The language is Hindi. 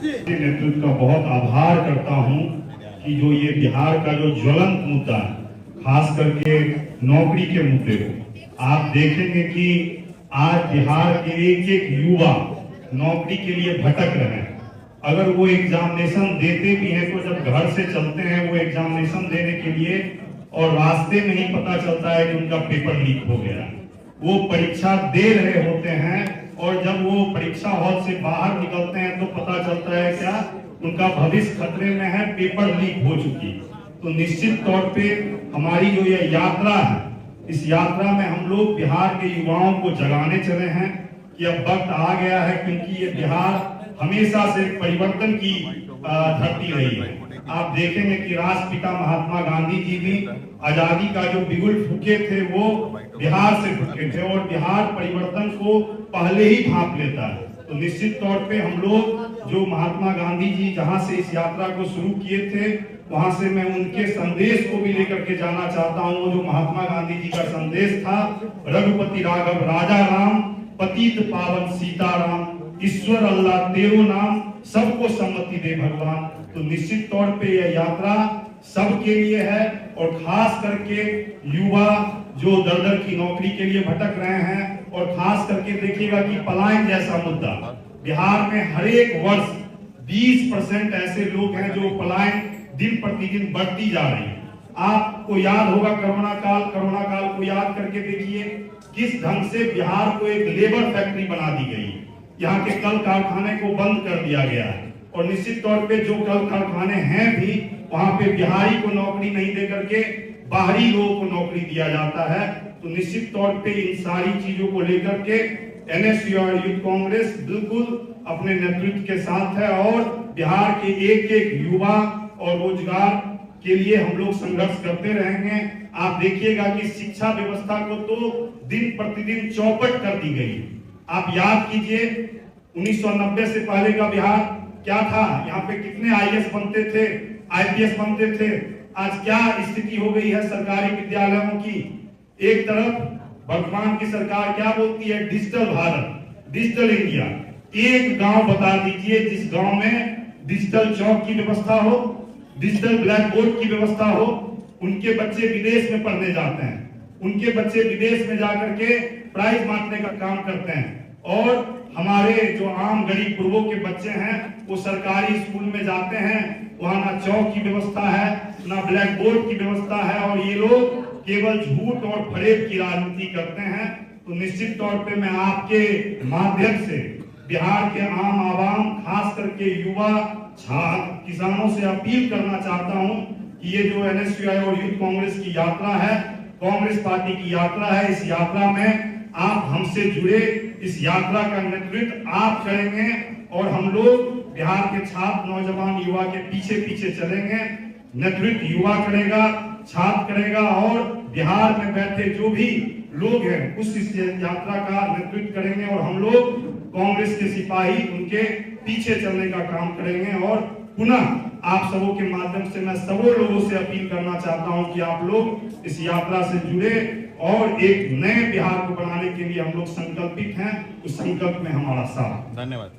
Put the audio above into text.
नेतृत्व का बहुत आभार करता हूं कि जो ये बिहार का जो ज्वलंत मुद्दा है, खास करके नौकरी के मुद्दे को आप देखेंगे कि आज बिहार के एक एक युवा नौकरी के लिए भटक रहे हैं। अगर वो एग्जामिनेशन देते भी हैं तो जब घर से चलते हैं वो एग्जामिनेशन देने के लिए और रास्ते में ही पता चलता है कि उनका पेपर लीक हो गया। वो परीक्षा दे रहे होते हैं और जब वो परीक्षा हॉल से बाहर निकलते हैं तो पता चलता है क्या उनका भविष्य खतरे में है, पेपर लीक हो चुकी। तो निश्चित तौर पे हमारी जो ये यात्रा है, इस यात्रा में हम लोग बिहार के युवाओं को जगाने चले हैं कि अब वक्त आ गया है, क्योंकि ये बिहार हमेशा से परिवर्तन की धरती रही है। आप देखेंगे कि राष्ट्रपिता महात्मा गांधी जी भी आजादी का जो बिगुल फूके थे वो बिहार से फूके थे और बिहार परिवर्तन को पहले ही भांप लेता है। तो निश्चित तौर पे हम लोग जो महात्मा गांधी जी जहां से इस यात्रा को शुरू किए थे वहां से मैं उनके संदेश को भी लेकर के जाना चाहता हूं। जो महात्मा गांधी जी का संदेश था, रघुपति राघव राजा राम, पतित पावन सीताराम, ईश्वर अल्लाह तेरो नाम, सबको सम्मति दे भगवान। तो निश्चित तौर पे यह यात्रा सबके लिए है और खास करके युवा जो दर दर की नौकरी के लिए भटक रहे हैं। और खास करके देखिएगा कि पलायन जैसा मुद्दा बिहार में हर एक वर्ष 20% ऐसे लोग हैं जो पलायन दिन प्रतिदिन बढ़ती जा रही है। आपको याद होगा कोरोना काल को याद करके देखिए किस ढंग से बिहार को एक लेबर फैक्ट्री बना दी गई। यहाँ के कल कारखाने को बंद कर दिया गया है और निश्चित तौर पे जो कल कारखाने हैं भी वहां पे बिहारी को नौकरी नहीं दे करके बाहरी लोगों को नौकरी दिया जाता है। तो निश्चित तौर पे इन सारी चीजों को लेकर के एनएसयूआई यूथ कांग्रेस बिल्कुल अपने नेतृत्व के साथ है और बिहार के एक एक युवा और रोजगार के लिए हम लोग संघर्ष करते रहेंगे। आप देखिएगा कि शिक्षा व्यवस्था को तो दिन प्रतिदिन चौपट कर दी गई। आप याद कीजिए 1990 से पहले का बिहार क्या था, यहाँ पे कितने आईएएस बनते थे, आईपीएस बनते थे। आज क्या स्थिति हो गई है सरकारी विद्यालयों की। एक तरफ वर्तमान की सरकार क्या बोलती है, डिजिटल भारत, डिजिटल इंडिया। एक गांव बता दीजिए जिस गांव में डिजिटल चौक की व्यवस्था हो, डिजिटल ब्लैक बोर्ड की व्यवस्था हो। उनके बच्चे विदेश में पढ़ने जाते हैं, उनके बच्चे विदेश में जाकर के प्राइज बांटने का काम करते हैं और हमारे जो आम गरीब गुरबों के बच्चे हैं वो सरकारी स्कूल में जाते हैं, वहां ना चौक की व्यवस्था है ना ब्लैक बोर्ड की व्यवस्था है और ये लोग केवल झूठ और फरेब की राजनीति करते हैं। तो निश्चित तौर पे मैं आपके माध्यम से बिहार के आम आवाम खास करके युवा छात्र किसानों से अपील करना चाहता हूं कि ये जो एनएसयूआई और यूथ कांग्रेस की यात्रा है, कांग्रेस पार्टी की यात्रा है, इस यात्रा में आप हमसे जुड़े, इस यात्रा का नेतृत्व आप करेंगे और हम लोग बिहार के छात्र नौजवान युवा के पीछे पीछे चलेंगे। नेतृत्व युवा करेगा, छात्र करेगा और बिहार में बैठे जो भी लोग हैं उस यात्रा का नेतृत्व करेंगे और हम लोग कांग्रेस के सिपाही उनके पीछे चलने का काम करेंगे। और पुनः आप सबों के माध्यम से मैं सबों लोगों से अपील करना चाहता हूं कि आप लोग इस यात्रा से जुड़े और एक नए बिहार को बनाने के लिए हम लोग संकल्पित हैं। उस संकल्प में हमारा साथ। धन्यवाद।